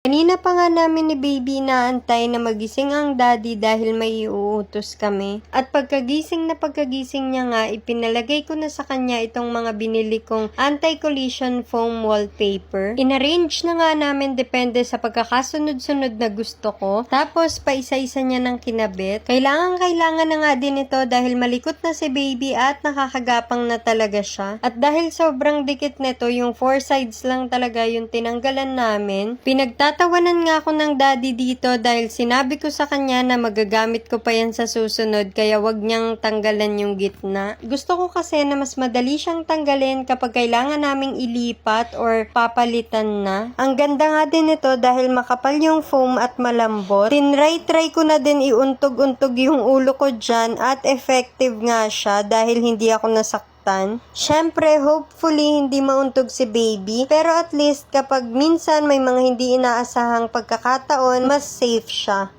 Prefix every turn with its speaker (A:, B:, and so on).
A: Kanina pa nga namin ni baby inaantay na magising ang daddy dahil may iuutos kami. At pagkagising niya nga, ipinalagay ko na sa kanya itong mga binili kong anti-collision foam wallpaper. Inarrange na nga namin depende sa pagkakasunod-sunod na gusto ko. Tapos paisa-isa niya ng kinabit. Kailangan na nga din ito dahil malikot na si baby at nakakagapang na talaga siya. At dahil sobrang dikit nito, yung 4 sides lang talaga yung tinanggalan namin. Tatawanan nga ako ng daddy dito dahil sinabi ko sa kanya na magagamit ko pa yan sa susunod kaya wag niyang tanggalan yung gitna. Gusto ko kasi na mas madali siyang tanggalin kapag kailangan naming ilipat or papalitan na. Ang ganda nga din ito dahil makapal yung foam at malambot. Tinry ko na din iuntog-untog yung ulo ko dyan at effective nga siya dahil hindi ako nasaktan. Syempre, hopefully, hindi mauntog si baby. Pero at least, kapag minsan may mga hindi inaasahang pagkakataon, mas safe siya.